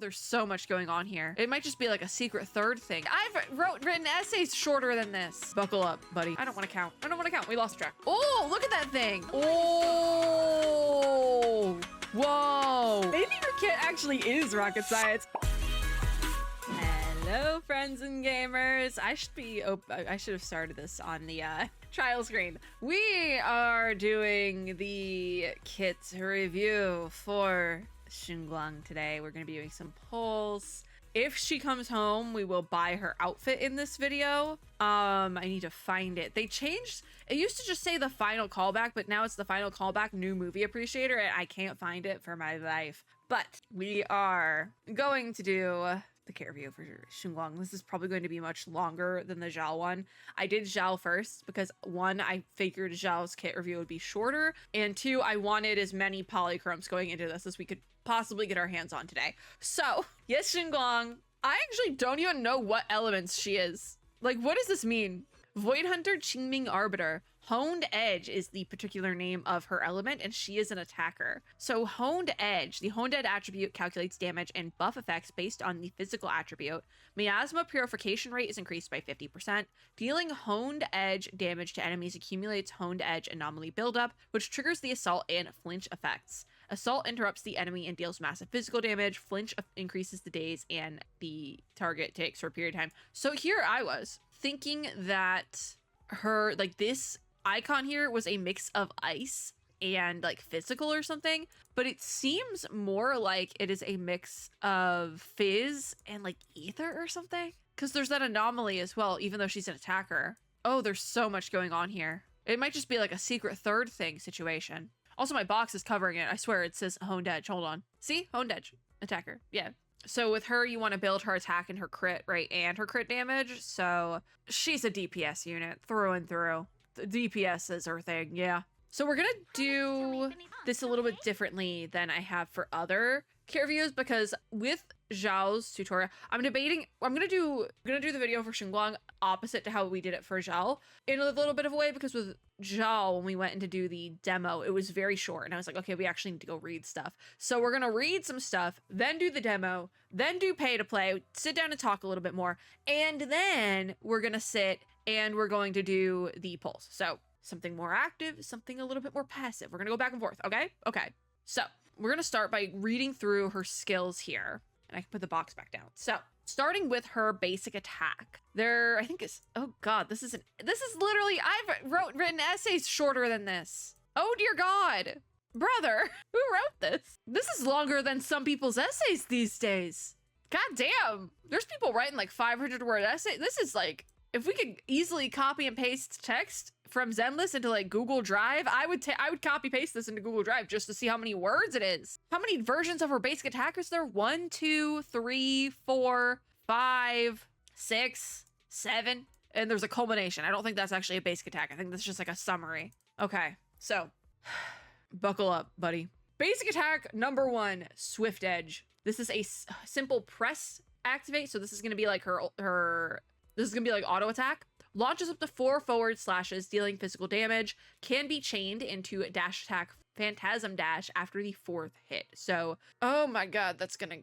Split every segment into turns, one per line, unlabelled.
there's so much going on here. It might just be like a secret third thing. I've written essays shorter than this. Buckle up, buddy. I don't want to count. I don't want to count. We lost track. Oh, look at that thing. Oh, whoa. Maybe your kit actually is rocket science. Hello, friends and gamers. I should have started this on the trial screen. We are doing the kit review for Shunguang today. We're going to be doing some polls. If she comes home, we will buy her outfit in this video. I need to find it. They changed, it used to just say the final callback, but now it's the final callback new movie appreciator, and I can't find it for my life. But we are going to do the kit review for Shunguang. This is probably going to be much longer than the Zhao one. I did Zhao first because one, I figured Zhao's kit review would be shorter, and two, I wanted as many polychromes going into this as we could possibly get our hands on today. So, yes, Shunguang. I actually don't even know what elements she is. Like, what does this mean? Void Hunter, Qingming Arbiter. Honed Edge is the particular name of her element, and she is an attacker. So Honed Edge, the Honed Edge attribute calculates damage and buff effects based on the physical attribute. Miasma purification rate is increased by 50%. Dealing Honed Edge damage to enemies accumulates Honed Edge anomaly buildup, which triggers the assault and flinch effects. Assault interrupts the enemy and deals massive physical damage. Flinch increases the days and the target takes for a period of time. So here I was thinking that her, like, this icon here was a mix of ice and like physical or something, but it seems more like it is a mix of fizz and like ether or something, because there's that anomaly as well, even though she's an attacker. Oh, there's so much going on here. It might just be like a secret third thing situation. Also, my box is covering it. I swear it says Honed Edge. Hold on. See? Honed Edge. Attacker. Yeah. So with her, you want to build her attack and her crit, right? And her crit damage. So she's a DPS unit through and through. The DPS is her thing. Yeah. So we're going to do this a little bit differently than I have for other kit reviews, because with Zhao's tutorial, I'm gonna do the video for Shunguang opposite to how we did it for Zhao in a little bit of a way, because with Zhao, when we went in to do the demo, it was very short, and I was like, okay, we actually need to go read stuff. So we're gonna read some stuff, then do the demo, then do pay to play, sit down and talk a little bit more, and then we're gonna sit and we're going to do the polls. So something more active, something a little bit more passive. We're gonna go back and forth, okay? Okay. So we're gonna start by reading through her skills here. And I can put the box back down. So starting with her basic attack, I think it's, oh God, this is literally, I've written essays shorter than this. Oh dear God, brother, who wrote this? This is longer than some people's essays these days. God damn, there's people writing like 500-word essays. This is like, if we could easily copy and paste text from Zenless into like Google Drive, I would copy paste this into Google Drive just to see how many words it is. How many versions of her basic attack is there? 1, 2, 3, 4, 5, 6, 7. And there's a culmination. I don't think that's actually a basic attack. I think that's just like a summary. Okay, so buckle up, buddy. Basic attack number 1, Swift Edge. This is a simple press activate. So this is going to be like this is going to be like auto attack. Launches up to 4 forward slashes, dealing physical damage. Can be chained into dash attack phantasm dash after the 4th hit. So, oh my God, that's gonna,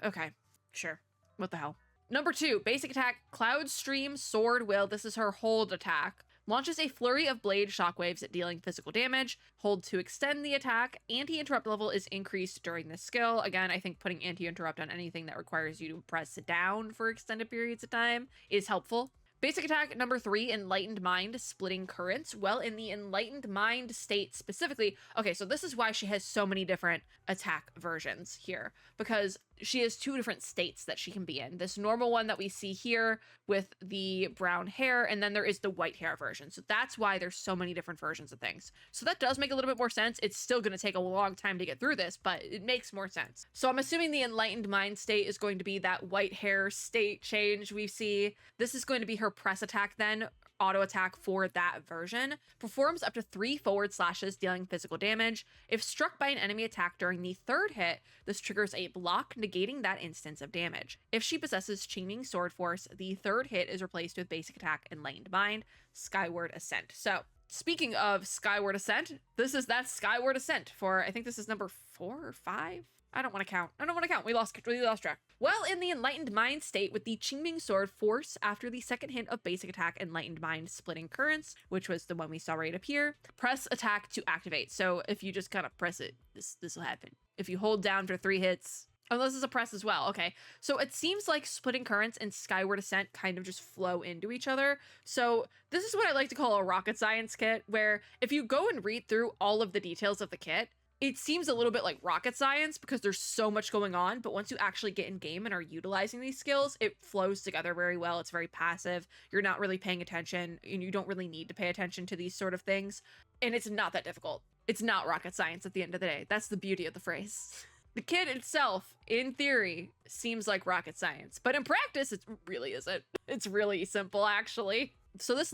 okay, sure. What the hell? Number 2, basic attack, Cloud Stream Sword Will. This is her hold attack. Launches a flurry of blade shockwaves dealing physical damage. Hold to extend the attack. Anti-interrupt level is increased during this skill. Again, I think putting anti-interrupt on anything that requires you to press down for extended periods of time is helpful. Basic attack number 3, Enlightened Mind, Splitting Currents. Well, in the Enlightened Mind state specifically, okay, so this is why she has so many different attack versions here, because she has 2 different states that she can be in. This normal one that we see here with the brown hair, and then there is the white hair version. So that's why there's so many different versions of things. So that does make a little bit more sense. It's still going to take a long time to get through this, but it makes more sense. So I'm assuming the Enlightened Mind state is going to be that white hair state change we see. This is going to be her press attack then, auto attack for that version. Performs up to 3 forward slashes, dealing physical damage. If struck by an enemy attack during the 3rd hit, this triggers a block, negating that instance of damage. If she possesses Chaining Sword Force, the 3rd hit is replaced with basic attack Enlightened Mind, Skyward Ascent. So speaking of Skyward Ascent, that's Skyward Ascent for, I think this is number 4 or 5. I don't want to count. I don't want to count. We lost track. Well, in the Enlightened Mind state with the Qingming Sword Force, after the second hit of basic attack Enlightened Mind Splitting Currents, which was the one we saw right up here, press attack to activate. So if you just kind of press it, this will happen. If you hold down for 3 hits, oh, this is a press as well. Okay. So it seems like Splitting Currents and Skyward Ascent kind of just flow into each other. So this is what I like to call a rocket science kit, where if you go and read through all of the details of the kit, it seems a little bit like rocket science because there's so much going on. But once you actually get in game and are utilizing these skills, it flows together very well. It's very passive. You're not really paying attention, and you don't really need to pay attention to these sort of things. And it's not that difficult. It's not rocket science at the end of the day. That's the beauty of the phrase. The kit itself, in theory, seems like rocket science, but in practice, it really isn't. It's really simple, actually. So this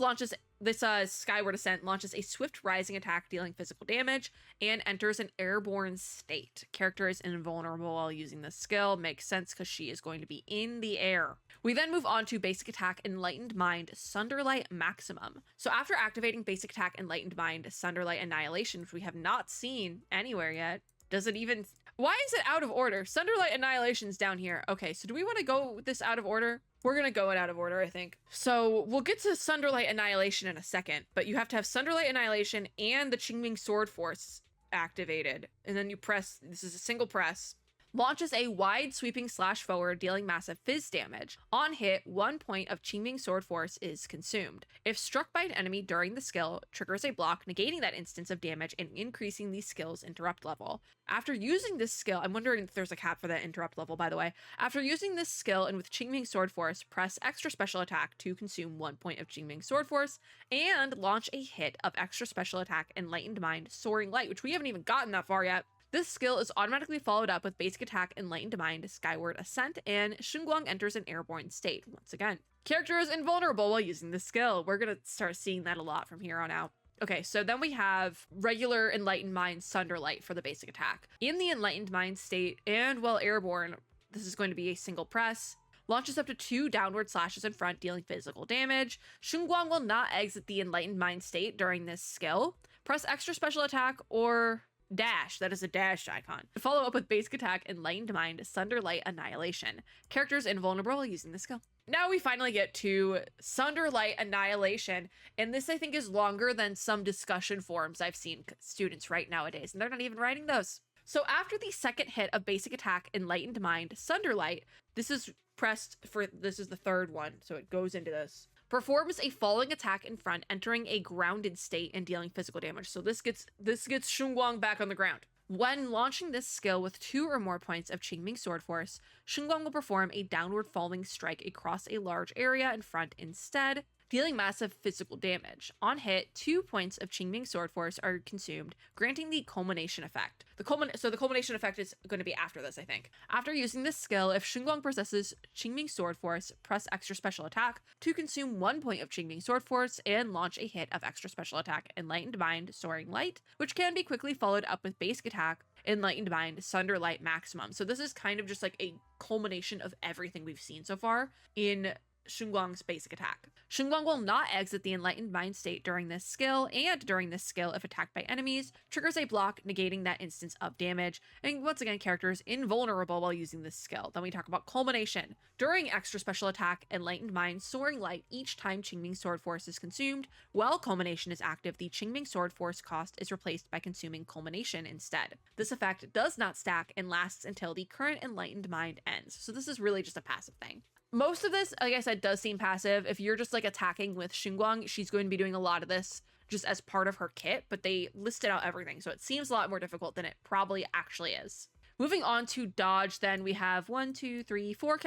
Skyward Ascent launches a swift rising attack dealing physical damage and enters an airborne state. Character is invulnerable while using this skill. Makes sense because she is going to be in the air. We then move on to basic attack Enlightened Mind Sunderlight Maximum. So after activating basic attack Enlightened Mind Sunderlight Annihilation, which we have not seen anywhere yet, does it even... Why is it out of order? Sunderlight Annihilation's down here. Okay, so do we want to go with this out of order? We're going to go it out of order, I think. So we'll get to Sunderlight Annihilation in a second, but you have to have Sunderlight Annihilation and the Qingming Sword Force activated. And then you press, this is a single press, launches a wide sweeping slash forward dealing massive fizz damage. On hit, 1 point of Qingming Sword Force is consumed. If struck by an enemy during the skill, triggers a block, negating that instance of damage and increasing the skill's interrupt level. After using this skill, I'm wondering if there's a cap for that interrupt level, by the way. After using this skill and with Qingming Sword Force, press extra special attack to consume 1 point of Qingming Sword Force and launch a hit of extra special attack Enlightened Mind Soaring Light, which we haven't even gotten that far yet. This skill is automatically followed up with basic attack Enlightened Mind Skyward Ascent, and Shunguang enters an airborne state once again. Character is invulnerable while using this skill. We're going to start seeing that a lot from here on out. Okay, so then we have regular Enlightened Mind Sunderlight for the basic attack. In the Enlightened Mind state, and while airborne, this is going to be a single press. Launches up to 2 downward slashes in front, dealing physical damage. Shunguang will not exit the Enlightened Mind state during this skill. Press extra special attack or... dash, that is a dash icon. Follow up with basic attack Enlightened Mind Sunderlight Annihilation. Character is invulnerable while using this skill. Now we finally get to Sunderlight Annihilation, and this I think is longer than some discussion forums I've seen students write nowadays, and they're not even writing those. So after the second hit of basic attack Enlightened Mind Sunderlight, this is the third one, so it goes into this. Performs a falling attack in front, entering a grounded state and dealing physical damage. So this gets Shunguang back on the ground. When launching this skill with 2 or more points of Qingming Sword Force, Shunguang will perform a downward falling strike across a large area in front instead, dealing massive physical damage. On hit, 2 points of Qingming Sword Force are consumed, granting the culmination effect. So the culmination effect is going to be after this, I think. After using this skill, if Shunguang possesses Qingming Sword Force, press extra special attack to consume 1 point of Qingming Sword Force and launch a hit of extra special attack Enlightened Mind Soaring Light, which can be quickly followed up with basic attack Enlightened Mind Sunderlight Maximum. So this is kind of just like a culmination of everything we've seen so far in Shunguang's basic attack. Shunguang will not exit the Enlightened Mind state during this skill, and during this skill, if attacked by enemies, triggers a block, negating that instance of damage, and once again, character is invulnerable while using this skill. Then we talk about Culmination. During extra special attack, Enlightened Mind Soaring Light, each time Qingming Sword Force is consumed, while Culmination is active, the Qingming Sword Force cost is replaced by consuming Culmination instead. This effect does not stack and lasts until the current Enlightened Mind ends. So this is really just a passive thing. Most of this, like I said, does seem passive. If you're just like attacking with Shunguang, she's going to be doing a lot of this just as part of her kit, but they listed out everything. So it seems a lot more difficult than it probably actually is. Moving on to dodge, then we have 1, 2, 3, 4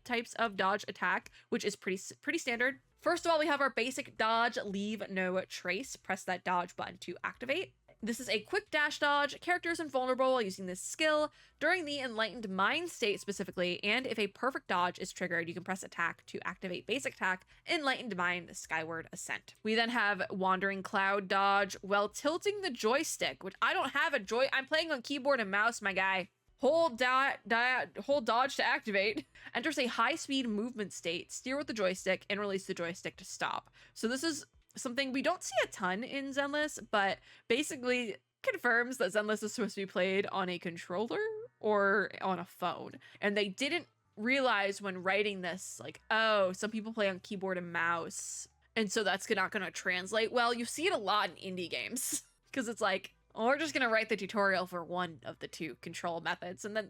types of dodge attack, which is pretty standard. First of all, we have our basic dodge, leave no trace. Press that dodge button to activate. This is a quick dash dodge. Character is invulnerable while using this skill during the Enlightened Mind state specifically, and if a perfect dodge is triggered, you can press attack to activate basic attack Enlightened Mind Skyward Ascent. We then have Wandering Cloud dodge while tilting the joystick, which I don't have I'm playing on keyboard and mouse, my guy. Hold dodge to activate. Enters a high-speed movement state, steer with the joystick, and release the joystick to stop. So this is something we don't see a ton in Zenless, but basically confirms that Zenless is supposed to be played on a controller or on a phone. And they didn't realize when writing this, like, oh, some people play on keyboard and mouse, and so that's not going to translate well. You see it a lot in indie games because it's like, oh, we're just going to write the tutorial for one of the two control methods. And then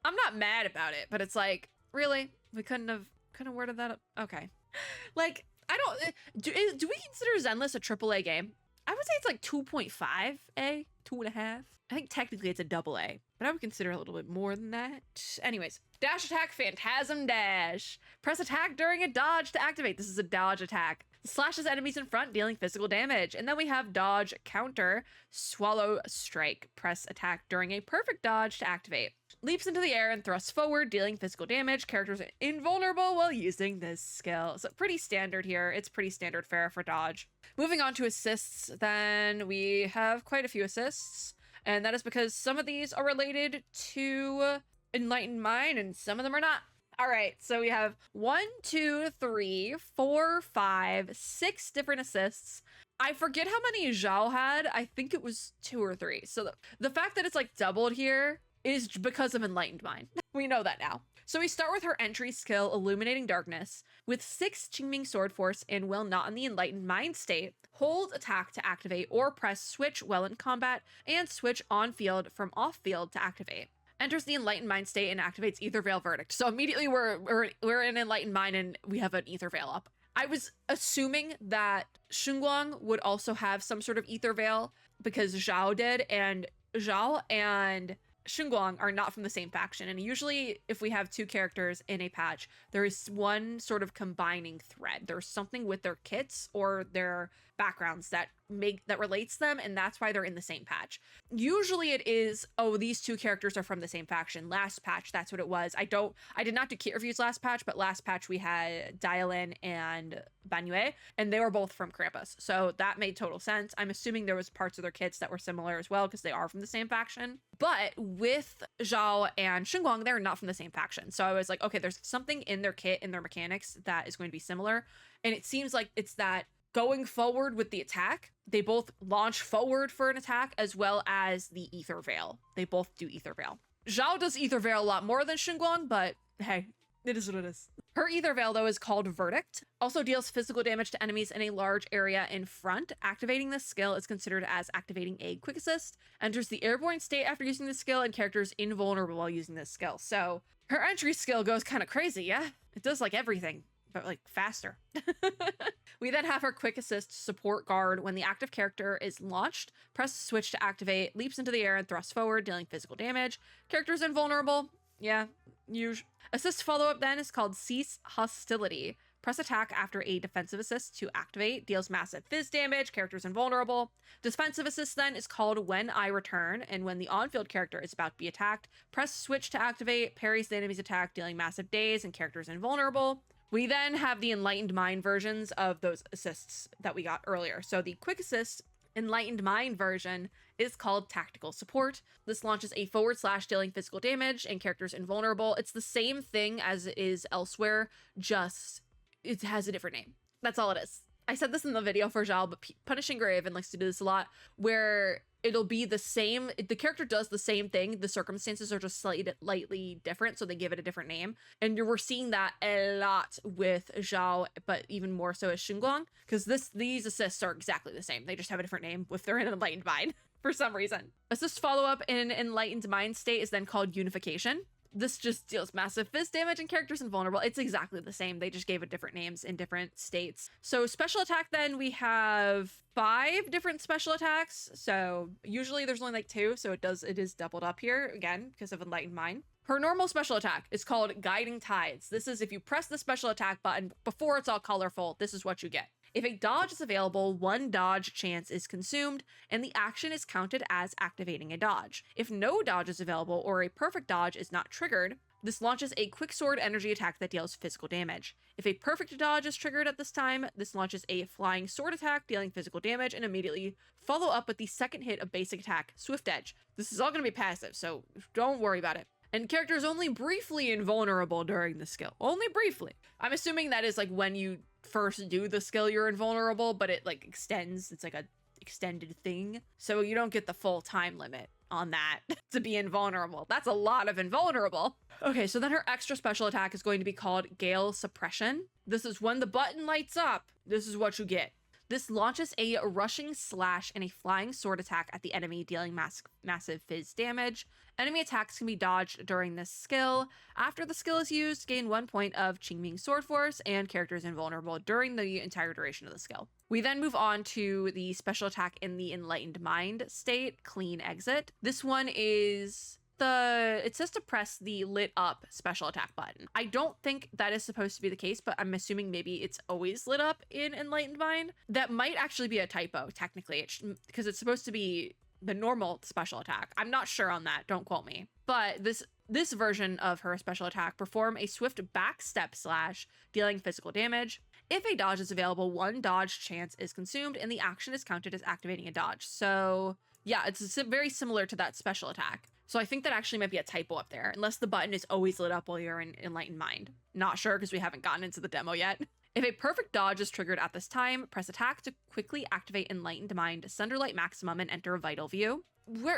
I'm not mad about it, but it's like, really? We couldn't have worded that up? Okay. Like, I don't, do we consider Zenless a AAA game? I would say it's like 2.5A, 2.5. I think technically it's a AA, but I would consider a little bit more than that. Anyways, dash attack, Phantasm Dash. Press attack during a dodge to activate. This is a dodge attack. Slashes enemies in front, dealing physical damage. And then we have dodge counter, Swallow Strike. Press attack during a perfect dodge to activate. Leaps into the air and thrusts forward, dealing physical damage. Characters are invulnerable while using this skill. So pretty standard here. It's pretty standard fare for dodge. Moving on to assists, then we have quite a few assists. And that is because some of these are related to Enlightened Mind and some of them are not. All right, so we have 1, 2, 3, 4, 5, 6 different assists. I forget how many Zhao had. I think it was 2 or 3. So the fact that it's like doubled here is because of Enlightened Mind. We know that now. So we start with her entry skill, Illuminating Darkness. With 6 Qingming Sword Force and while not in the Enlightened Mind state, hold attack to activate or press switch while in combat and switch on field from off field to activate. Enters the Enlightened Mind state and activates Ether Veil Verdict. So immediately we're in Enlightened Mind and we have an Ether Veil up. I was assuming that Shunguang would also have some sort of Ether Veil because Zhao did, and Zhao and Shunguang are not from the same faction. And usually if we have 2 characters in a patch, there is one sort of combining thread. There's something with their kits or their backgrounds that relates them, and that's why they're in the same patch. Usually it is, oh, these 2 characters are from the same faction. Last patch, that's what it was. I did not do kit reviews last patch, but last patch we had Dialin and Banyue, and they were both from Krampus. So that made total sense. I'm assuming there was parts of their kits that were similar as well because they are from the same faction. But with Zhao and Shunguang, they're not from the same faction. So I was like, okay, there's something in their kit, in their mechanics that is going to be similar. And it seems like it's that going forward with the attack, they both launch forward for an attack as well as the Ether Veil. They both do Ether Veil. Zhao does Ether Veil a lot more than Shunguang, but hey, it is what it is. Her Ether Veil, though, is called Verdict. Also deals physical damage to enemies in a large area in front. Activating this skill is considered as activating a quick assist. Enters the airborne state after using this skill, and characters invulnerable while using this skill. So her entry skill goes kind of crazy, yeah? It does like everything, but like faster. We then have her quick assist support guard. When the active character is launched, press switch to activate, leaps into the air and thrusts forward, dealing physical damage. Character's invulnerable. Yeah, assist follow-up then is called Cease Hostility. Press attack after a defensive assist to activate, deals massive phys damage, character's invulnerable. Defensive assist then is called When I Return, and when the on-field character is about to be attacked, press switch to activate, parries the enemy's attack, dealing massive daze, and character's invulnerable. We then have the Enlightened Mind versions of those assists that we got earlier. So the quick assist Enlightened Mind version is called Tactical Support. This launches a / dealing physical damage and characters invulnerable. It's the same thing as it is elsewhere, just it has a different name. That's all it is. I said this in the video for Zhao, but Punishing Graven likes to do this a lot, where it'll be the same, the character does the same thing, the circumstances are just slightly different, so they give it a different name. And we're seeing that a lot with Zhao, but even more so as Shunguang, because these assists are exactly the same. They just have a different name if they're in Enlightened Mind for some reason. Assist follow-up in Enlightened Mind state is then called Unification. This just deals massive phys damage and characters invulnerable. It's exactly the same. They just gave it different names in different states. So special attack then, we have 5 different special attacks. So usually there's only like 2, so it is doubled up here again because of Enlightened Mind. Her normal special attack is called Guiding Tides. This is if you press the special attack button before it's all colorful, this is what you get. If a dodge is available, 1 dodge chance is consumed, and the action is counted as activating a dodge. If no dodge is available or a perfect dodge is not triggered, this launches a quick sword energy attack that deals physical damage. If a perfect dodge is triggered at this time, this launches a flying sword attack dealing physical damage and immediately follow up with the second hit of basic attack, Swift Edge. This is all going to be passive, so don't worry about it. And character is only briefly invulnerable during the skill. Only briefly. I'm assuming that is like when you first do the skill you're invulnerable, but it like extends. It's like a extended thing. So you don't get the full time limit. on that to be invulnerable. That's a lot of invulnerable. Okay, so then her extra special attack is going to be called Gale Suppression. This is when the button lights up. This is what you get. This launches a rushing slash and a flying sword attack at the enemy, dealing massive fizz damage. Enemy attacks can be dodged during this skill. After the skill is used, gain 1 point of Qingming Sword Force, and character is invulnerable during the entire duration of the skill. We then move on to the special attack in the Enlightened Mind state, Clean Exit. This one is... it says to press the lit up special attack button. I don't think that is supposed to be the case, but I'm assuming maybe it's always lit up in Enlightened Mind. That might actually be a typo, technically, because it's supposed to be the normal special attack. I'm not sure on that, don't quote me. But this version of her special attack, perform a swift back step slash, dealing physical damage. If a dodge is available, 1 dodge chance is consumed, and the action is counted as activating a dodge. So yeah, it's very similar to that special attack. So I think that actually might be a typo up there, unless the button is always lit up while you're in Enlightened Mind. Not sure, because we haven't gotten into the demo yet. If a perfect dodge is triggered at this time, press attack to quickly activate Enlightened Mind, Sunderlight Maximum, and enter Vital View.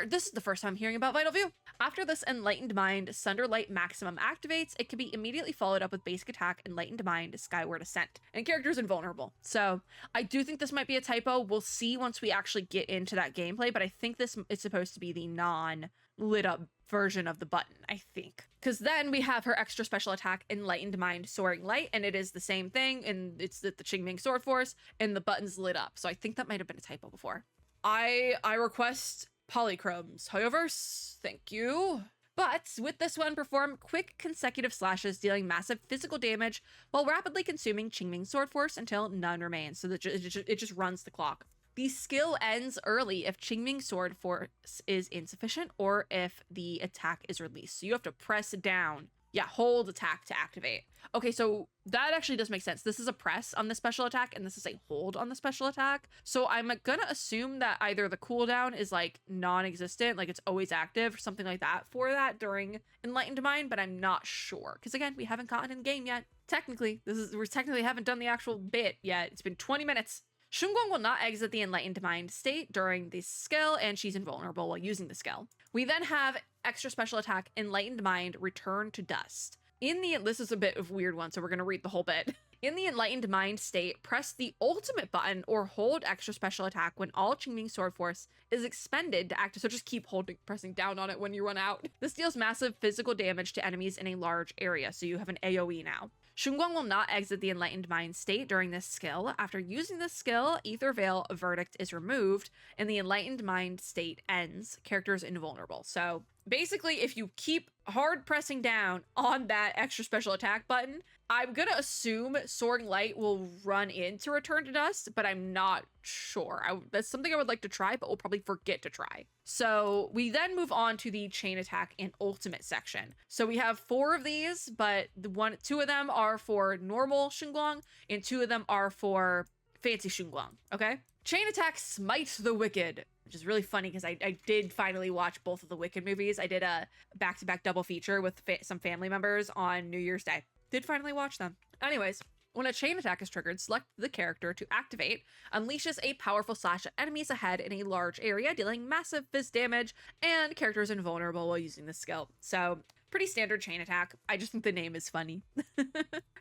This is the first time I'm hearing about Vital View. After this Enlightened Mind Sunderlight Maximum activates, it can be immediately followed up with basic attack Enlightened Mind Skyward Ascent, and character is invulnerable. So I do think this might be a typo. We'll see once we actually get into that gameplay, but I think this is supposed to be the non-lit up version of the button, I think. Because then we have her extra special attack, Enlightened Mind Soaring Light, and it is the same thing, and it's the Qingming Sword Force, and the button's lit up. So I think that might have been a typo before. I request polychromes. HoYoverse, thank you. But with this one, perform quick consecutive slashes, dealing massive physical damage while rapidly consuming Qingming Sword Force until none remains. So that it just runs the clock. The skill ends early if Qingming Sword Force is insufficient or if the attack is released. So you have to press down. Yeah, hold attack to activate. Okay, so that actually does make sense. This is a press on the special attack, and this is a hold on the special attack. So I'm gonna assume that either the cooldown is like non-existent, like it's always active or something like that for that during Enlightened Mind, but I'm not sure. Because again, we haven't gotten in game yet. Technically, we technically haven't done the actual bit yet. It's been 20 minutes. Shunguang will not exit the Enlightened Mind state during this skill, and she's invulnerable while using the skill. We then have extra special attack, Enlightened Mind Return to Dust. This is a bit of a weird one, so we're going to read the whole bit. In the Enlightened Mind state, press the ultimate button or hold extra special attack when all Qingming Sword Force is expended to active. So just keep pressing down on it when you run out. This deals massive physical damage to enemies in a large area, so you have an AoE now. Shunguang will not exit the Enlightened Mind state during this skill. After using this skill, Ether Veil Verdict is removed, and the Enlightened Mind state ends. Character is invulnerable. So basically, if you keep hard pressing down on that extra special attack button, I'm gonna assume Soaring Light will run into Return to Dust, but I'm not sure. That's something I would like to try, but we'll probably forget to try. So we then move on to the chain attack and ultimate section. So we have 4 of these, but 2 of them are for normal Shunguang, and 2 of them are for fancy Shunguang, okay? Chain attack, Smite the Wicked, which is really funny because I did finally watch both of the Wicked movies. I did a back-to-back double feature with some family members on New Year's Day. Did finally watch them. Anyways, when a chain attack is triggered, select the character to activate, unleashes a powerful slash at enemies ahead in a large area, dealing massive fizz damage, and character is invulnerable while using this skill. So pretty standard chain attack. I just think the name is funny.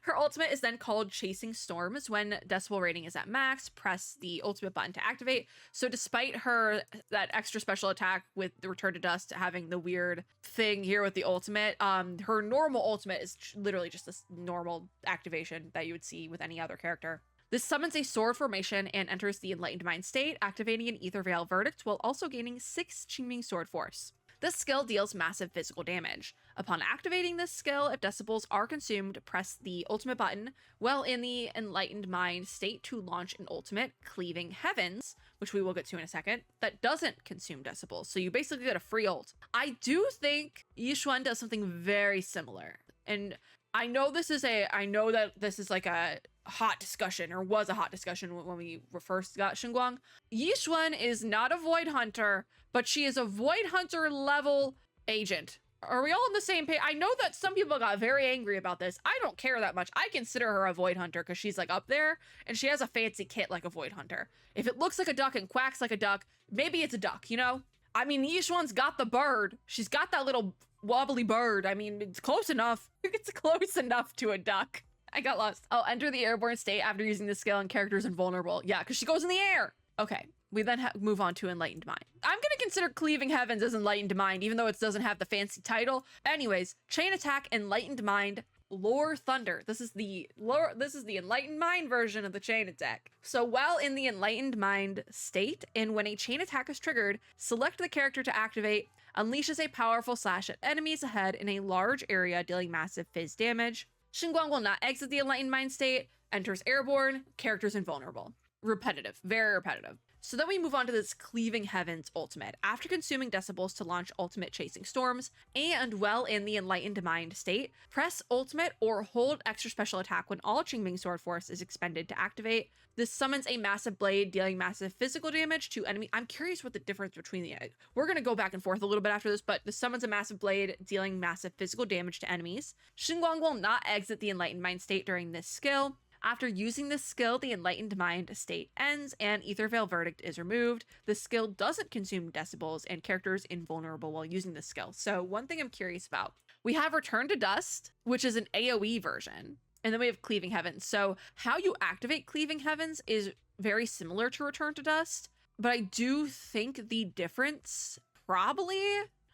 Her ultimate is then called Chasing Storms. When decibel rating is at max, press the ultimate button to activate. So despite that extra special attack with the Return to Dust having the weird thing here with the ultimate, her normal ultimate is literally just this normal activation that you would see with any other character. This summons a sword formation and enters the Enlightened Mind state, activating an Ether Veil Verdict while also gaining 6 Qingming Sword Force. This skill deals massive physical damage. Upon activating this skill, if decibels are consumed, press the ultimate button while in the Enlightened Mind state to launch an ultimate, Cleaving Heavens, which we will get to in a second, that doesn't consume decibels. So you basically get a free ult. I do think Yixuan does something very similar. And I know that this is like a hot discussion, or was a hot discussion when we first got Shunguang. Yixuan is not a Void Hunter, but she is a Void Hunter level agent. Are we all on the same page? I know that some people got very angry about this. I don't care that much. I consider her a Void Hunter because she's like up there and she has a fancy kit like a Void Hunter. If it looks like a duck and quacks like a duck, maybe it's a duck, you know? I mean, each one's got the bird. She's got that little wobbly bird. I mean, it's close enough. It's close enough to a duck. I got lost. I'll enter the airborne state after using the skill and character's invulnerable. Yeah, because she goes in the air. Okay, we then move on to Enlightened Mind. I'm going to consider Cleaving Heavens as Enlightened Mind, even though it doesn't have the fancy title. Anyways, Chain Attack, Enlightened Mind, Lore Thunder. This is the Enlightened Mind version of the Chain Attack. So while in the Enlightened Mind state, and when a chain attack is triggered, select the character to activate, unleashes a powerful slash at enemies ahead in a large area, dealing massive fizz damage. Shunguang will not exit the Enlightened Mind state, enters airborne, character's invulnerable. Repetitive, very repetitive. So then we move on to this Cleaving Heavens ultimate. After consuming decibels to launch ultimate Chasing Storms, and while in the Enlightened Mind state, press ultimate or hold extra special attack when all Qingming Sword Force is expended to activate. This summons a massive blade, dealing massive physical damage to enemy. I'm curious what the difference between the... We're going to go back and forth a little bit after this, but this summons a massive blade, dealing massive physical damage to enemies. Shunguang will not exit the Enlightened Mind state during this skill. After using this skill, the Enlightened Mind state ends and Ether Veil Verdict is removed. The skill doesn't consume decibels and character is invulnerable while using this skill. So one thing I'm curious about, we have Return to Dust, which is an AoE version, and then we have Cleaving Heavens. So how you activate Cleaving Heavens is very similar to Return to Dust, but I do think the difference probably...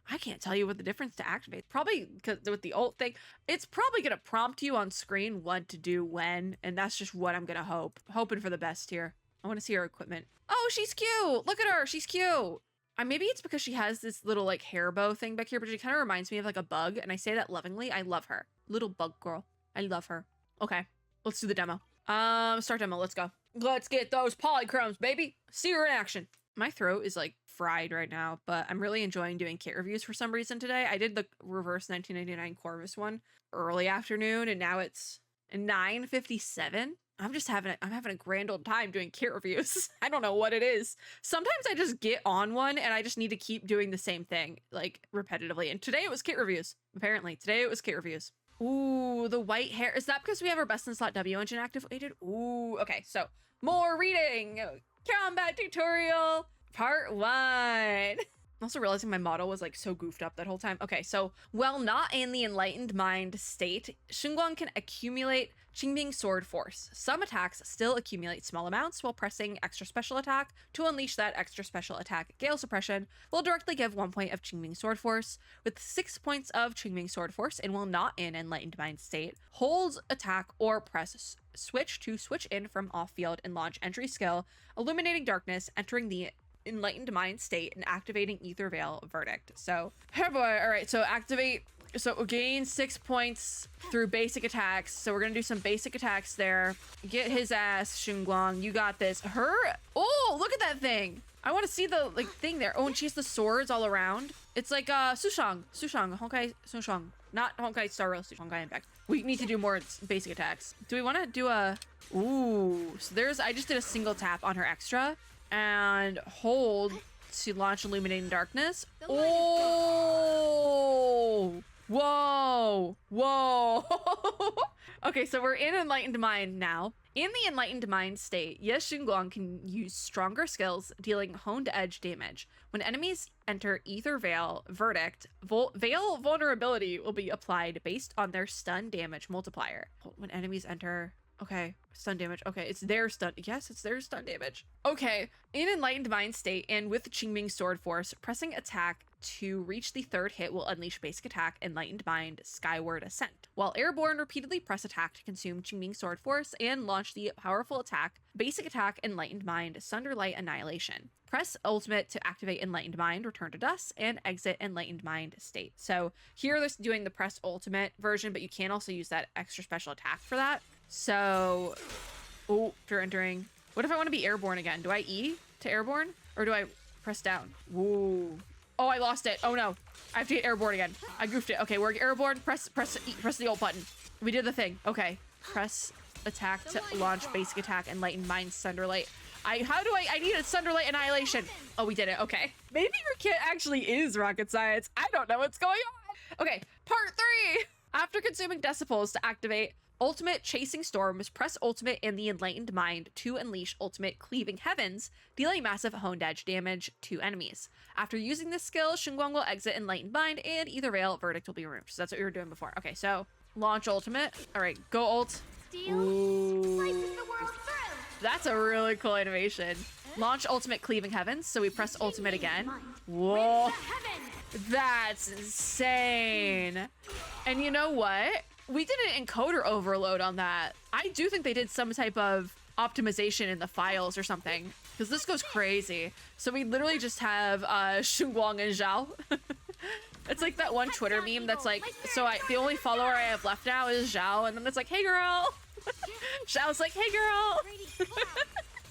I can't tell you what the difference to activate. Probably because with the ult thing, it's probably going to prompt you on screen what to do when, and that's just what I'm going to hope. Hoping for the best here. I want to see her equipment. Oh, she's cute. Look at her. She's cute. Maybe it's because she has this little like hair bow thing back here, but she kind of reminds me of like a bug, and I say that lovingly. I love her. Little bug girl. I love her. Okay, let's do the demo. Start demo. Let's go. Let's get those polychromes, baby. See her in action. My throat is like fried right now, but I'm really enjoying doing kit reviews for some reason today. I did the reverse 1999 Corvus one early afternoon, and now it's 9:57. I'm having a grand old time doing kit reviews. I don't know what it is. Sometimes I just get on one and I just need to keep doing the same thing like repetitively. And today it was kit reviews. Apparently today it was kit reviews. Ooh, the white hair. Is that because we have our best in slot W engine activated? Ooh, okay. So more reading. Combat tutorial part 1. I'm also realizing my model was like so goofed up that whole time. Okay, so while not in the Enlightened Mind state, Shunguang can accumulate Qingming Sword Force. Some attacks still accumulate small amounts while pressing extra special attack. To unleash that extra special attack, Gale Suppression will directly give 1 point of Qingming Sword Force. With 6 points of Qingming Sword Force and while not in Enlightened Mind state, holds attack or press switch to switch in from off field and launch entry skill, Illuminating Darkness, entering the Enlightened Mind state and activating Ether Veil Verdict. So, hey boy, all right, so activate, so gain 6 points through basic attacks. So we're gonna do some basic attacks there. Get his ass, Shunguang, you got this. Her, oh, look at that thing. I want to see the like thing there. Oh, and she has the swords all around. It's like Sushang, Honkai Sushang, not Honkai Star Rail, Honkai Impact. We need to do more basic attacks. Do we want to do a, ooh, so I just did a single tap on her extra and hold to launch Illuminating Darkness. Oh, whoa. Okay, so we're in Enlightened Mind now. In the Enlightened Mind state, Yes Shunguang can use stronger skills, dealing honed edge damage. When enemies enter Ether Veil Verdict, Veil Vulnerability will be applied based on their stun damage multiplier. When enemies enter... Okay, stun damage. Okay, it's their stun. Yes, it's their stun damage. Okay, in Enlightened Mind state and with Qingming Sword Force, pressing attack to reach the 3rd hit will unleash basic attack Enlightened Mind Skyward Ascent. While airborne, repeatedly press attack to consume Qingming Sword Force and launch the powerful attack basic attack Enlightened Mind Sunderlight Annihilation. Press ultimate to activate Enlightened Mind, Return to Dust, and exit Enlightened Mind state. So here this is doing the press ultimate version, but you can also use that extra special attack for that. So, oh, after entering. What if I want to be airborne again? Do I E to airborne? Or do I press down? Woo. Oh, I lost it. Oh no. I have to get airborne again. I goofed it. Okay, we're airborne. Press the ult button. We did the thing. Okay. Press attack to launch basic attack Enlightened Mind Sunderlight. I need a Sunderlight Annihilation. Oh, we did it. Okay. Maybe your kit actually is rocket science. I don't know what's going on. Okay, part 3. After consuming decibels to activate Ultimate Chasing Storms, press Ultimate in the Enlightened Mind to unleash Ultimate Cleaving Heavens, dealing massive honed edge damage to enemies. After using this skill, Shunguang will exit Enlightened Mind and either veil verdict will be removed. So that's what we were doing before. Okay, so launch Ultimate. All right, go ult. Ooh. That's a really cool animation. Launch Ultimate Cleaving Heavens. So we press Ultimate again. Whoa. That's insane. And you know what? We did an encoder overload on that. I do think they did some type of optimization in the files or something, because this goes crazy. So we literally just have Shunguang and Zhao. It's like that one Twitter meme that's like, the only follower I have left now is Zhao, and then it's like, hey girl. Zhao's like, hey girl.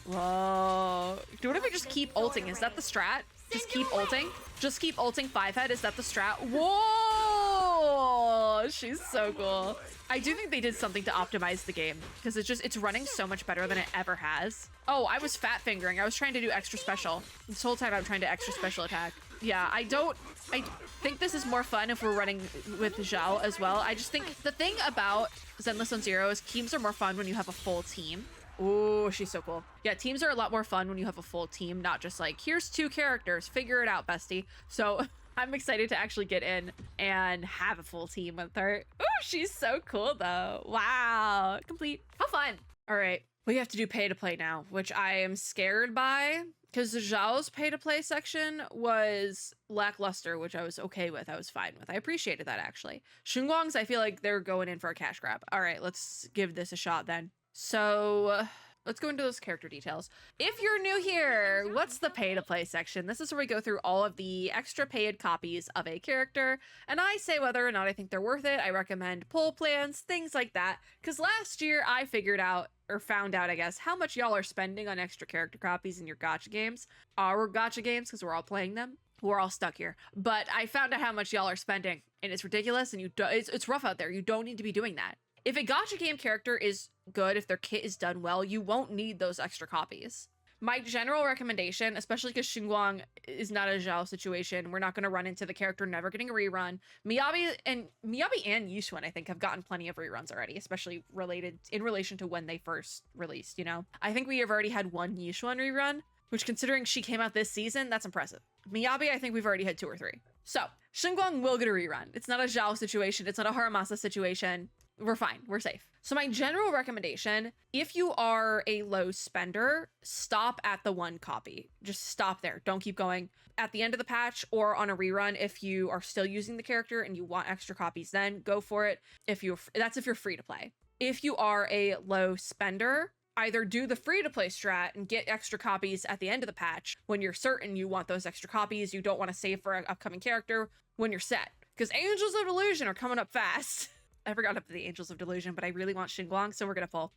Whoa. What if we just keep ulting? Is that the strat? Just keep ulting? Just keep ulting 5-head? Is that the strat? Whoa! She's so cool. I do think they did something to optimize the game, because it's running so much better than it ever has. Oh, I was fat fingering. I was trying to do extra special. This whole time I'm trying to extra special attack. Yeah, I think this is more fun if we're running with Zhao as well. I just think the thing about Zenless Zone Zero is teams are more fun when you have a full team. Oh, she's so cool. Yeah, teams are a lot more fun when you have a full team, not just like, here's 2 characters, figure it out, bestie. So I'm excited to actually get in and have a full team with her. Oh, she's so cool though. Wow. Complete. How fun. All right. We have to do pay to play now, which I am scared by, because Zhao's pay to play section was lackluster, which I was okay with. I was fine with. I appreciated that actually. Shunguang's, I feel like they're going in for a cash grab. All right, let's give this a shot then. So let's go into those character details. If you're new here, what's the pay to play section? This is where we go through all of the extra paid copies of a character, and I say whether or not I think they're worth it. I recommend pull plans, things like that, because last year I found out, I guess, how much y'all are spending on extra character copies in your gacha games. Our gacha games, because we're all playing them. We're all stuck here. But I found out how much y'all are spending, and it's ridiculous, and it's rough out there. You don't need to be doing that. If a gacha game character is good, if their kit is done well, you won't need those extra copies. My general recommendation, especially because Shunguang is not a Zhao situation, we're not going to run into the character never getting a rerun. Miyabi and Yushuan, I think, have gotten plenty of reruns already, especially in relation to when they first released, you know? I think we have already had 1 Yushuan rerun, which, considering she came out this season, that's impressive. Miyabi, I think we've already had 2 or 3. So, Shunguang will get a rerun. It's not a Zhao situation. It's not a Haramasa situation. We're fine. We're safe. So my general recommendation, if you are a low spender, stop at the 1 copy. Just stop there. Don't keep going. At the end of the patch or on a rerun, if you are still using the character and you want extra copies, then go for it. That's if you're free to play. If you are a low spender, either do the free to play strat and get extra copies at the end of the patch when you're certain you want those extra copies. You don't want to save for an upcoming character when you're set, because Angels of Delusion are coming up fast. I forgot about the Angels of Delusion, but I really want Shunguang, so we're gonna pull.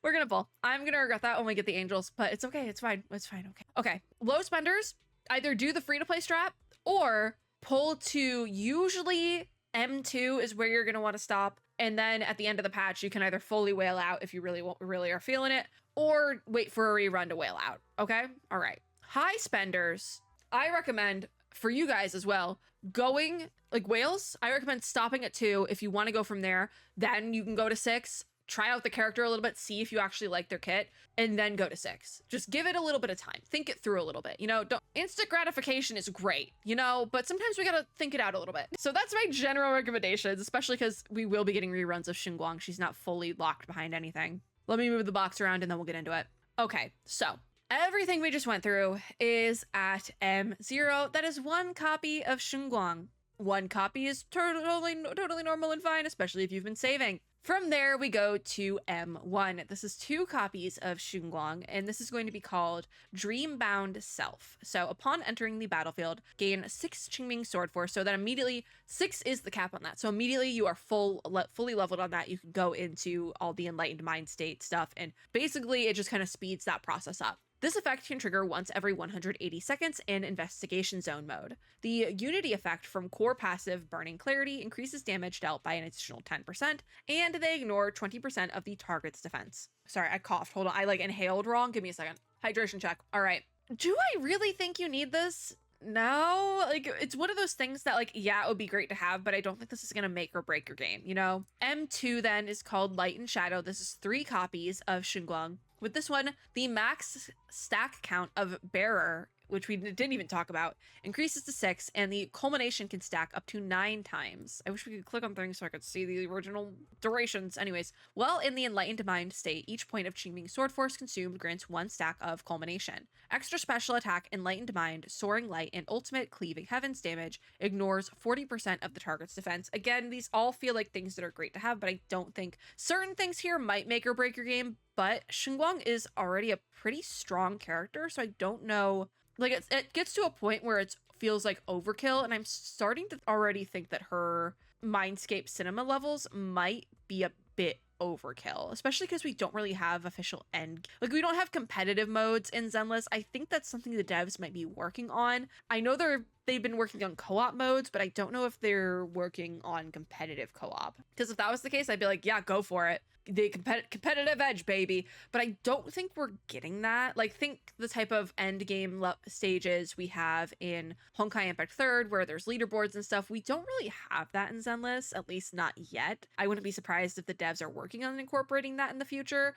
We're gonna pull. I'm gonna regret that when we get the Angels, but it's okay. It's fine. It's fine. Okay. Okay. Low spenders, either do the free-to-play strat or pull to usually M2 is where you're gonna want to stop. And then at the end of the patch, you can either fully whale out if you really are feeling it, or wait for a rerun to whale out. Okay? All right. High spenders, I recommend for you guys as well, going like whales. I recommend stopping at 2. If you want to go from there, then you can go to 6, try out the character a little bit, see if you actually like their kit, and then go to 6. Just give it a little bit of time. Think it through a little bit. You know, instant gratification is great, you know, but sometimes we gotta think it out a little bit. So that's my general recommendations, especially because we will be getting reruns of Shunguang. She's not fully locked behind anything. Let me move the box around and then we'll get into it. Okay, so everything we just went through is at M0. That is 1 copy of Shunguang. 1 copy is totally normal and fine, especially if you've been saving. From there, we go to M1. This is 2 copies of Shunguang, and this is going to be called Dreambound Self. So upon entering the battlefield, gain 6 Qingming Sword Force, so that immediately 6 is the cap on that. So immediately you are fully leveled on that. You can go into all the Enlightened Mind State stuff, and basically it just kind of speeds that process up. This effect can trigger once every 180 seconds in Investigation Zone mode. The Unity effect from core passive Burning Clarity increases damage dealt by an additional 10%, and they ignore 20% of the target's defense. Sorry, I coughed. Hold on. I inhaled wrong. Give me a second. Hydration check. All right. Do I really think you need this? No, like it's one of those things that like, yeah, it would be great to have, but I don't think this is gonna make or break your game, you know? M2 then is called Light and Shadow. This is 3 copies of Shunguang. With this one, the max stack count of Bearer, which we didn't even talk about, increases to 6, and the culmination can stack up to 9 times. I wish we could click on things so I could see the original durations. Anyways, while in the Enlightened Mind state, each point of achieving Sword Force consumed grants 1 stack of culmination. Extra special attack, Enlightened Mind, Soaring Light, and ultimate Cleaving Heavens damage ignores 40% of the target's defense. Again, these all feel like things that are great to have, but I don't think certain things here might make or break your game. But Shunguang is already a pretty strong character, so I don't know. Like, it gets to a point where it feels like overkill, and I'm starting to already think that her Mindscape cinema levels might be a bit overkill, especially because we don't really have official end. Like, we don't have competitive modes in Zenless. I think that's something the devs might be working on. I know they've been working on co-op modes, but I don't know if they're working on competitive co-op. Because if that was the case, I'd be like, yeah, go for it. The competitive edge, baby. But I don't think we're getting that. Like, think the type of end game stages we have in Honkai Impact 3rd, where there's leaderboards and stuff. We don't really have that in Zenless, at least not yet. I wouldn't be surprised if the devs are working on incorporating that in the future,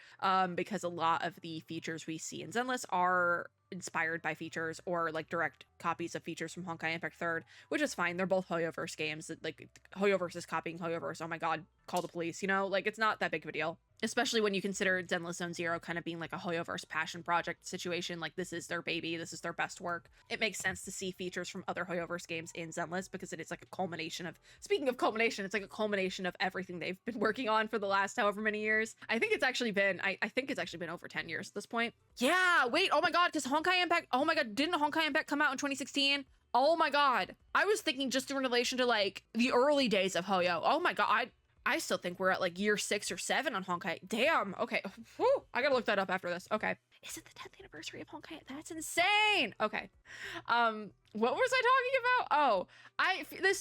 because a lot of the features we see in Zenless are inspired by features or like direct copies of features from Honkai Impact 3rd, which is fine. They're both HoYoverse games. Like, HoYoverse is copying HoYoverse. Oh my god, call the police, you know? Like, it's not that big of a deal. Especially when you consider Zenless Zone Zero kind of being like a HoYoverse passion project situation. Like, this is their baby, this is their best work. It makes sense to see features from other HoYoverse games in Zenless because it is like a culmination of, speaking of culmination, it's like a culmination of everything they've been working on for the last however many years. I think it's actually been, I think it's actually been over 10 years at this point. Yeah, wait, oh my god, because Honkai Impact, oh my god, didn't Honkai Impact come out in 2016? Oh my god. I was thinking just in relation to like the early days of Hoyo. Oh my god, I still think we're at like year 6 or 7 on Honkai. Damn. Okay. Whew. I gotta look that up after this. Okay. Is it the 10th anniversary of Honkai? That's insane. Okay. What was I talking about? Oh,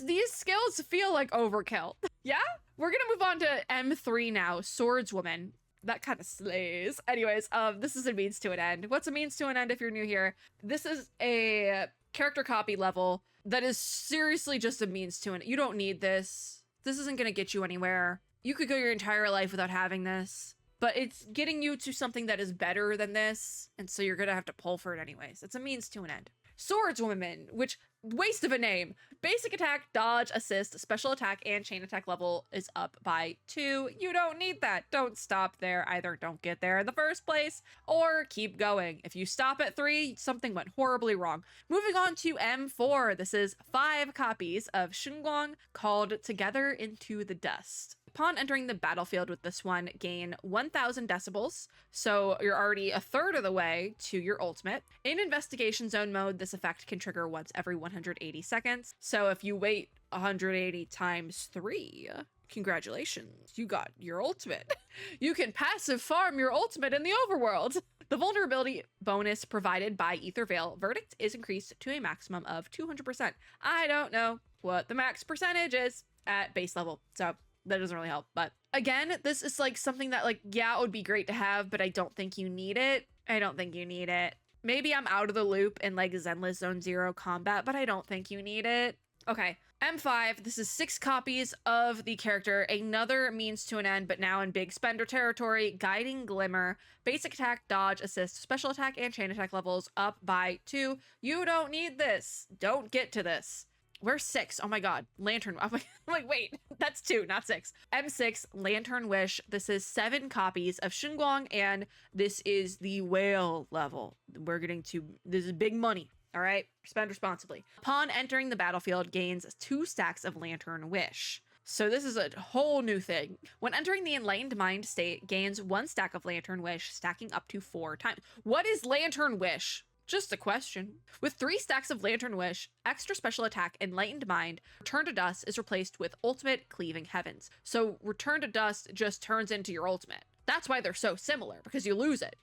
these skills feel like overkill. Yeah? We're gonna move on to M3 now. Swordswoman. That kind of slays. Anyways, this is a means to an end. What's a means to an end if you're new here? This is a character copy level that is seriously just a means to an end. You don't need this. This isn't going to get you anywhere. You could go your entire life without having this, but it's getting you to something that is better than this, and so you're going to have to pull for it anyways. It's a means to an end. Swordswoman, which, waste of a name. Basic attack, dodge, assist, special attack, and chain attack level is up by 2. You don't need that. Don't stop there. Either don't get there in the first place, or keep going. If you stop at 3, something went horribly wrong. Moving on to M4. This is 5 copies of Shunguang called Together into the Dust. Upon entering the battlefield with this one, gain 1000 decibels, so you're already a third of the way to your ultimate. In investigation zone mode, this effect can trigger once every 180 seconds, so if you wait 180 times 3, congratulations, you got your ultimate. You can passive farm your ultimate in the overworld. The vulnerability bonus provided by Ether Veil Verdict is increased to a maximum of 200%. I don't know what the max percentage is at base level, so that doesn't really help. But again, this is like something that like, yeah, it would be great to have, but I don't think you need it. I don't think you need it. Maybe I'm out of the loop in like Zenless Zone Zero combat, but I don't think you need it. Okay, M5, this is 6 copies of the character, another means to an end, but now in big spender territory. Guiding Glimmer, basic attack, dodge, assist, special attack, and chain attack levels up by 2. You don't need this. Don't get to this. Where's 6? Oh my god. Lantern. I'm like, wait, that's 2, not 6. M6, Lantern Wish. This is 7 copies of Shunguang, and this is the whale level. We're getting to, this is big money. All right, spend responsibly. Upon entering the battlefield, gains 2 stacks of Lantern Wish. So this is a whole new thing. When entering the Enlightened Mind state, gains 1 stack of Lantern Wish, stacking up to 4 times. What is Lantern Wish? Just a question. With 3 stacks of Lantern Wish, extra special attack, Enlightened Mind, Return to Dust is replaced with ultimate Cleaving Heavens. So Return to Dust just turns into your ultimate. That's why they're so similar, because you lose it.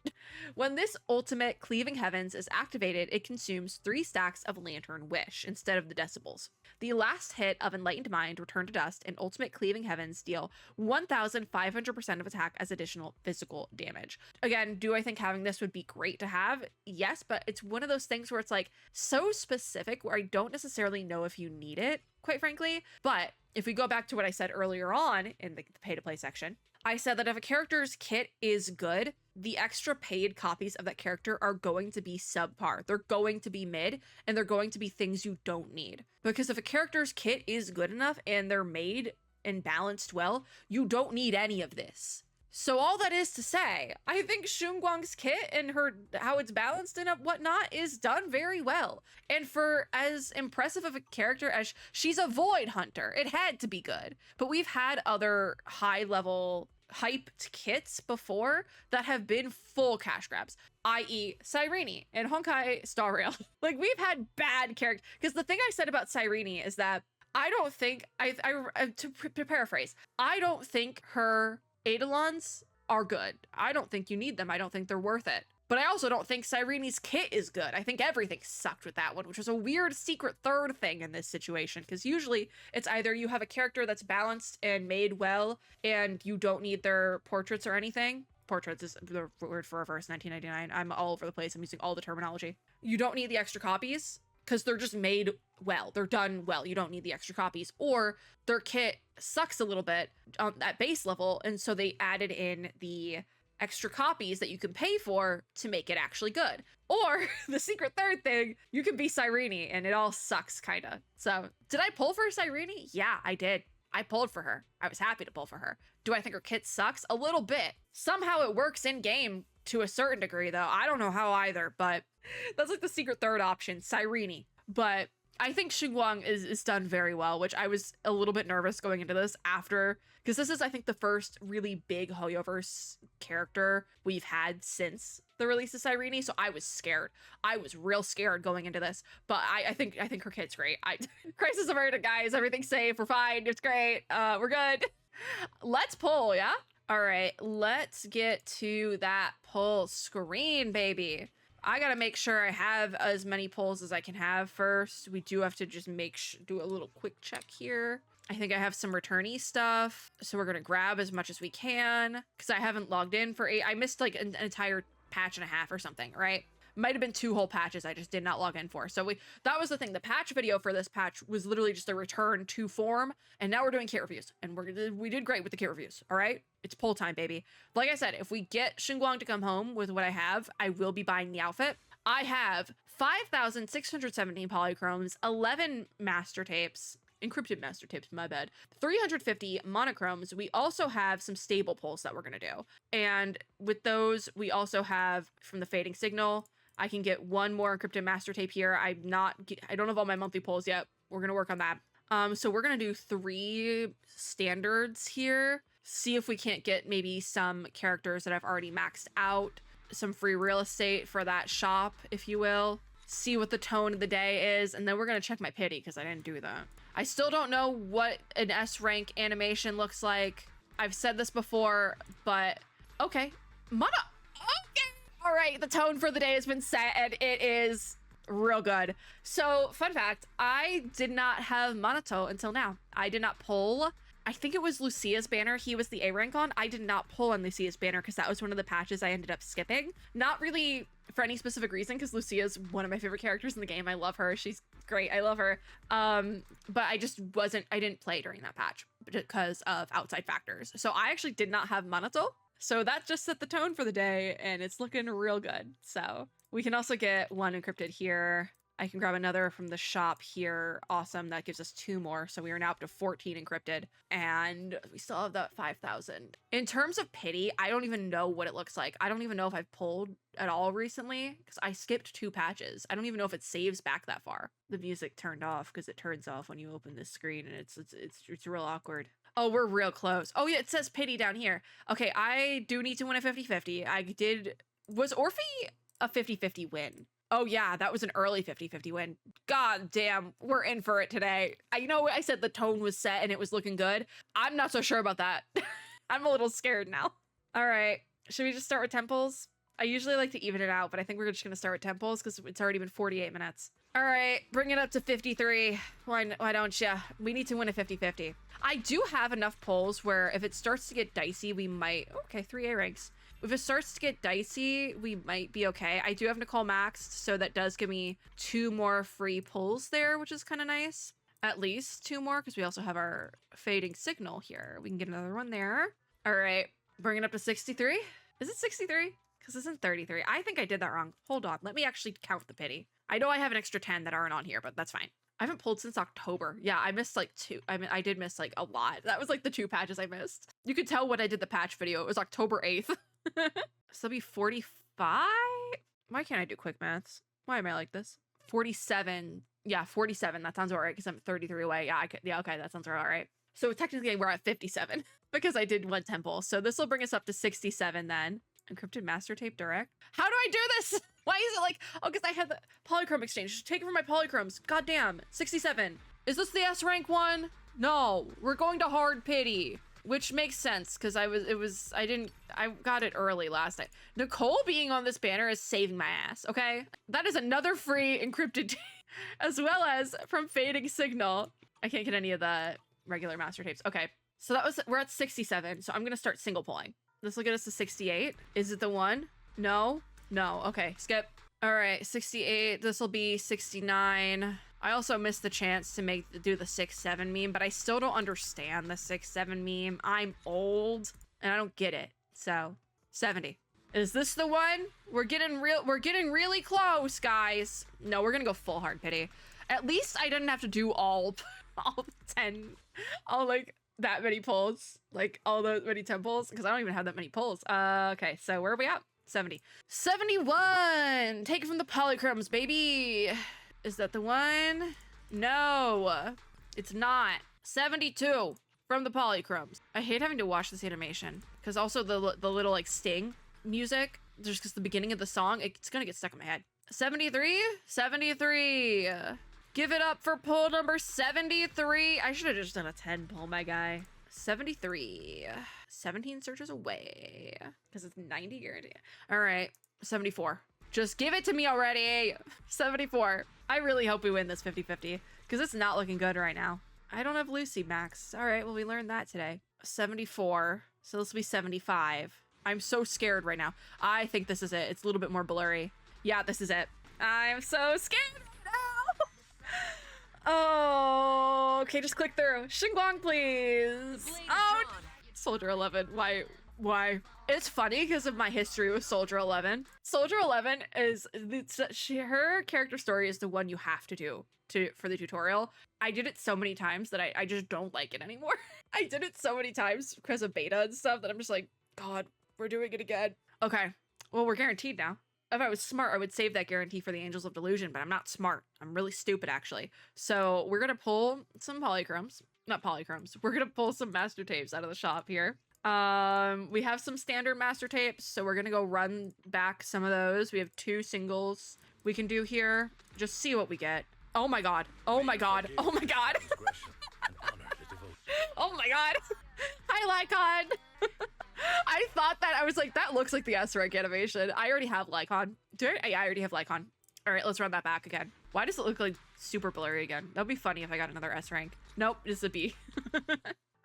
When this ultimate Cleaving Heavens is activated, it consumes 3 stacks of Lantern Wish instead of the decibels. The last hit of Enlightened Mind, Return to Dust, and Ultimate Cleaving Heavens deal 1,500% of attack as additional physical damage. Again, do I think having this would be great to have? Yes, but it's one of those things where it's like so specific where I don't necessarily know if you need it, quite frankly. But if we go back to what I said earlier on in the pay-to-play section, I said that if a character's kit is good, the extra paid copies of that character are going to be subpar. They're going to be mid, and they're going to be things you don't need. Because if a character's kit is good enough and they're made and balanced well, you don't need any of this. So all that is to say, I think Shunguang's kit and how it's balanced and whatnot is done very well. And for as impressive of a character as she's a Void Hunter, it had to be good. But we've had other high-level hyped kits before that have been full cash grabs, i.e. Cyrene and Honkai Star Rail. Like, we've had bad characters. Because the thing I said about Cyrene is that I don't think, to paraphrase, I don't think her Eidolons are good. I don't think you need them. I don't think they're worth it. But I also don't think Cyrene's kit is good. I think everything sucked with that one, which was a weird secret third thing in this situation. Because usually it's either you have a character that's balanced and made well, and you don't need their portraits or anything. Portraits is the word for reverse 1999. I'm all over the place. I'm using all the terminology. You don't need the extra copies because they're just made well. They're done well. You don't need the extra copies. Or their kit sucks a little bit at base level, and so they added in the extra copies that you can pay for to make it actually good. Or the secret third thing, you can be Cyrene and it all sucks, kinda. So did I pull for Cyrene? Yeah, I did. I pulled for her. I was happy to pull for her. Do I think her kit sucks? A little bit. Somehow it works in game to a certain degree though. I don't know how either, but that's like the secret third option, Cyrene. But I think Shunguang is done very well, which I was a little bit nervous going into this after, because this is, I think, the first really big HoYoverse character we've had since the release of Cyrene, so I was scared. I was real scared going into this, but I think her kit's great. Crisis averted, guys. Everything's safe. We're fine. It's great. We're good. Let's pull, yeah? All right, let's get to that pull screen, baby. I gotta make sure I have as many pulls as I can have first. We do have to just do a little quick check here. I think I have some returnee stuff, so we're gonna grab as much as we can because I haven't logged in for I missed like an entire patch and a half or something, right? Might have been 2 whole patches I just did not log in for. So that was the thing. The patch video for this patch was literally just a return to form, and now we're doing kit reviews, and we did great with the kit reviews. All right, it's pull time, baby. Like I said, if we get Shunguang to come home with what I have, I will be buying the outfit. I have 5,617 polychromes, 11 master tapes, encrypted master tapes, my bad, 350 monochromes. We also have some stable pulls that we're gonna do, and with those, we also have from the fading signal. I can get 1 more encrypted master tape here. I don't have all my monthly pulls yet. We're gonna work on that. So we're gonna do 3 standards here. See if we can't get maybe some characters that I've already maxed out, some free real estate for that shop, if you will. See what the tone of the day is, and then we're gonna check my pity because I didn't do that. I still don't know what an S rank animation looks like. I've said this before, but okay. Okay. All right, the tone for the day has been set, and it is real good. So, fun fact, I did not have Monato until now. I did not pull. I think it was Lucia's banner he was the A rank on. I did not pull on Lucia's banner because that was one of the patches I ended up skipping. Not really for any specific reason, because Lucia's one of my favorite characters in the game. I love her. She's great. I love her. But I didn't play during that patch because of outside factors. So I actually did not have Monato. So that just set the tone for the day, and it's looking real good. So we can also get 1 encrypted here. I can grab another from the shop here. Awesome. That gives us 2 more. So we are now up to 14 encrypted, and we still have that 5,000. In terms of pity, I don't even know what it looks like. I don't even know if I've pulled at all recently because I skipped 2 patches. I don't even know if it saves back that far. The music turned off because it turns off when you open this screen, and it's real awkward. Oh, we're real close. Oh yeah, it says pity down here. Okay, I do need to win a 50-50. Was Orphe a 50-50 win? Oh yeah, that was an early 50-50 win. God damn, we're in for it today. I said the tone was set and it was looking good. I'm not so sure about that. I'm a little scared now. All right. Should we just start with temples? I usually like to even it out, but I think we're just going to start with temples because it's already been 48 minutes. All right, bring it up to 53. Why don't ya? We need to win a 50-50. I do have enough polls where if it starts to get dicey, we might... Okay, 3A ranks. If it starts to get dicey, we might be okay. I do have Nicole maxed, so that does give me 2 more free pulls there, which is kind of nice. At least 2 more, because we also have our fading signal here. We can get another one there. All right, bring it up to 63. Is it 63? Because this isn't 33. I think I did that wrong. Hold on, let me actually count the pity. I know I have an extra 10 that aren't on here, but that's fine. I haven't pulled since October. Yeah, I missed like 2. I mean, I did miss like a lot. That was like the 2 patches I missed. You could tell when I did the patch video. It was October 8th. So that'll be 45? Why can't I do quick maths? Why am I like this? 47. Yeah, 47. That sounds all right because I'm 33 away. Yeah, I could. Yeah, okay, that sounds all right. So technically we're at 57 because I did 1 temple. So this will bring us up to 67 then. Encrypted master tape direct. How do I do this? Why is it like, oh, because I had the polychrome exchange. Take it from my polychromes. God damn. 67. Is this the S rank one? No, we're going to hard pity, which makes sense because I got it early last night. Nicole being on this banner is saving my ass, okay? That is another free encrypted tape as well as from fading signal. I can't get any of the regular master tapes. Okay, so we're at 67. So I'm going to start single pulling. This will get us to 68. Is it the one? No. No. Okay, skip. All right, 68. This will be 69. I also missed the chance to do the 6-7 meme, but I still don't understand the 6-7 meme. I'm old and I don't get it. So 70. Is this the one? We're getting really close, guys. No, we're gonna go full hard pity. At least I didn't have to do all 10, all like that many pulls, like all those many temples, because I don't even have that many pulls. Okay, so where are we at? 70. 71! Take it from the polychromes, baby! Is that the one? No, it's not. 72 from the polychromes. I hate having to watch this animation, because also the little like sting music, just because the beginning of the song, it's gonna get stuck in my head. 73? 73! Give it up for pull number 73. I should have just done a 10 pull, my guy. 73. 17 searches away. Because it's 90 guarantee. All right. 74. Just give it to me already. 74. I really hope we win this 50-50. Because it's not looking good right now. I don't have Lucy max. All right. Well, we learned that today. 74. So this will be 75. I'm so scared right now. I think this is it. It's a little bit more blurry. Yeah, this is it. I'm so scared. Oh, okay, just click through. Shunguang, please. Oh, Soldier 11. Why? It's funny because of my history with Soldier 11. Soldier 11 is her character story is the one you have to do for the tutorial. I did it so many times that I just don't like it anymore. I did it so many times because of beta and stuff that I'm just like, God, we're doing it again. Okay, well, we're guaranteed now. If I was smart, I would save that guarantee for the Angels of Delusion, but I'm not smart. I'm really stupid, actually. So we're going to pull some polychromes. Not polychromes. We're going to pull some master tapes out of the shop here. We have some standard master tapes, so we're going to go run back some of those. We have 2 singles we can do here. Just see what we get. Oh my God. Oh my God. Oh my God. Oh my God. Hi, Lycon. I thought that, I was like, that looks like the S rank animation. I already have Lycon. Yeah, I already have Lycon. All right, let's run that back again. Why does it look like super blurry again? That'd be funny if I got another S rank. Nope, it's a B.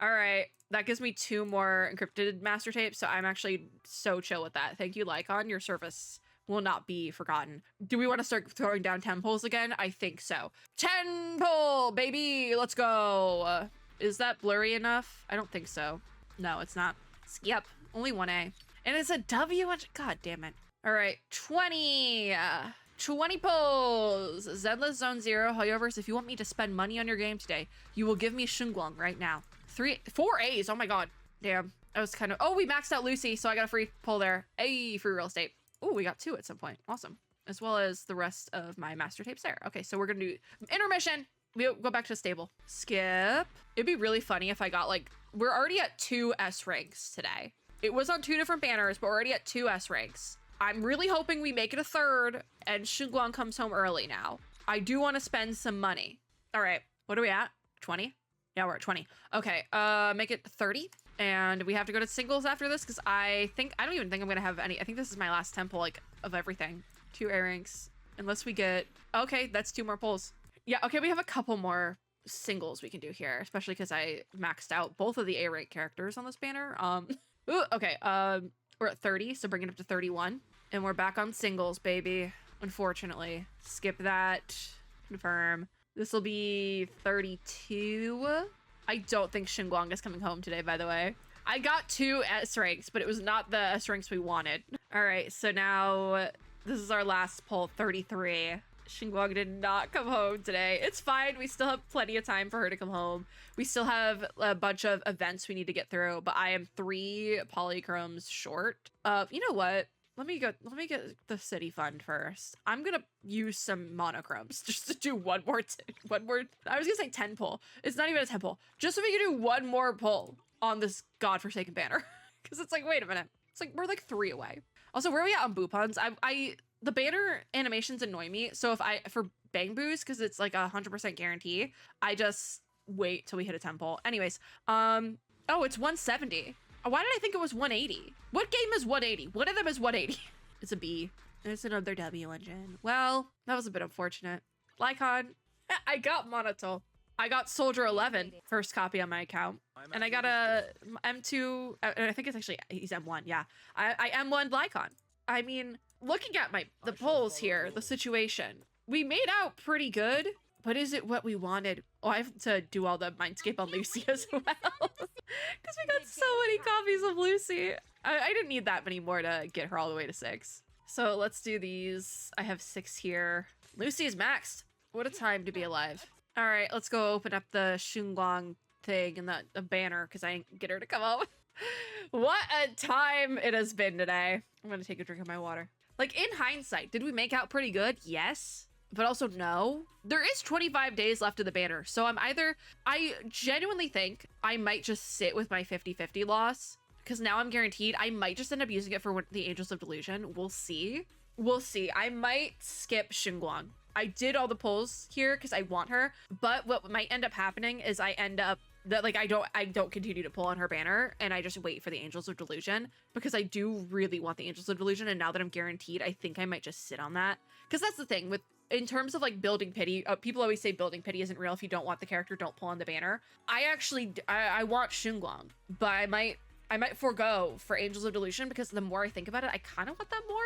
All right, that gives me 2 more encrypted master tapes, so I'm actually so chill with that. Thank you, Lycon. Your service will not be forgotten. Do we want to start throwing down 10 pulls again? I think so. 10 pull, baby, let's go. Is that blurry enough? I don't think so. No, it's not. Yep, only 1A. And it's a W. God damn it. All right, 20. 20 pulls. Zenless Zone Zero. HoYoCreators, if you want me to spend money on your game today, you will give me Shunguang right now. 4 A's. Oh my God. Damn. I was kind of... Oh, we maxed out Lucy, so I got a free pull there. Hey, free real estate. Oh, we got 2 at some point. Awesome. As well as the rest of my master tapes there. Okay, so we're going to do intermission. We'll go back to stable. Skip. It'd be really funny if I got like... We're already at 2 S ranks today. It was on 2 different banners, but we're already at 2 S ranks. I'm really hoping we make it a 3rd and Shunguang comes home early now. I do want to spend some money. All right, what are we at? 20? Yeah, we're at 20. Okay, make it 30 And we have to go to singles after this because I don't even think I'm gonna have any. I think this is my last temple, like, of everything. 2 A ranks. Unless we get, okay, that's 2 more pulls. Yeah, okay, we have a couple more singles we can do here, especially because I maxed out both of the A rank characters on this banner. Ooh, okay, we're at 30, so bring it up to 31. And we're back on singles, baby. Unfortunately. Skip that. Confirm. This will be 32. I don't think Shunguang is coming home today, by the way. I got 2 S ranks, but it was not the S ranks we wanted. All right, so now this is our last pull, 33. Shunguang did not come home today. It's fine. We still have plenty of time for her to come home. We still have a bunch of events we need to get through, but I am 3 polychromes short. You know what? Let me get the city fund first. I'm gonna use some monochromes just to do one more, I was gonna say 10 pull. It's not even a 10 pull. Just so we can do 1 more pull on this godforsaken banner. Because it's like, wait a minute. It's like, we're like 3 away. Also, where are we at on Buupons? The banner animations annoy me. So for Bang Boos, because it's like 100% guarantee, I just wait till we hit a 10 pull. Anyways, oh, it's 170. Why did I think it was 180? What game is 180? One of them is 180. It's a B. There's another W engine. Well, that was a bit unfortunate. Lycon. I got Monotol. I got Soldier 11, first copy on my account. And I got a M2, and I think it's actually, he's M1, yeah. I M1 Lycon. I mean, looking at the polls here, the situation, we made out pretty good, but is it what we wanted? Oh, I have to do all the Mindscape on Lucy as well. Because we got so many copies of Lucy. I didn't need that many more to get her all the way to 6. So let's do these. I have 6 here. Lucy is maxed. What a time to be alive. All right, let's go open up the Shunguang thing and the banner because I didn't get her to come out. What a time it has been today. I'm gonna take a drink of my water. Like, in hindsight, did we make out pretty good? Yes. But also no. There is 25 days left of the banner. So I genuinely think I might just sit with my 50-50 loss. Because now I'm guaranteed. I might just end up using it for the Angels of Delusion. We'll see. We'll see. I might skip Shunguang. I did all the pulls here because I want her. But what might end up happening is I end up that, like, I don't continue to pull on her banner and I just wait for the Angels of Delusion because I do really want the Angels of Delusion. And now that I'm guaranteed, I think I might just sit on that. Because that's the thing in terms of like building pity, people always say building pity isn't real. If you don't want the character, don't pull on the banner. I want Shunguang, but I might forego for Angels of Delusion because the more I think about it, I kind of want that more.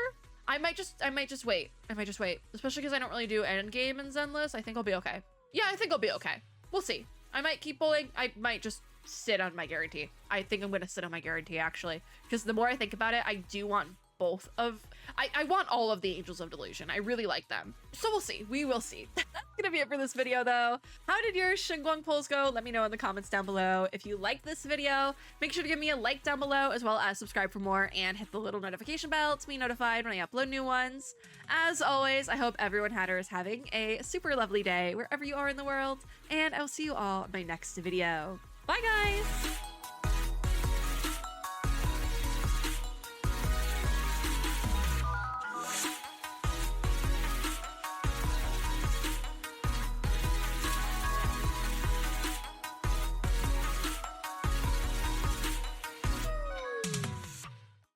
I might just wait. Especially because I don't really do endgame in Zenless. I think I'll be okay. Yeah, I think I'll be okay. We'll see. I might keep pulling. I might just sit on my guarantee. I think I'm gonna sit on my guarantee actually, because the more I think about it, I do want both of, I want all of the Angels of Delusion. I really like them. So we'll see. We will see. That's gonna be it for this video though. How did your Shunguang pulls go? Let me know in the comments down below. If you like this video, make sure to give me a like down below, as well as subscribe for more and hit the little notification bell to be notified when I upload new ones. As always, I hope everyone Hatter is having a super lovely day wherever you are in the world, and I'll see you all in my next video. Bye guys!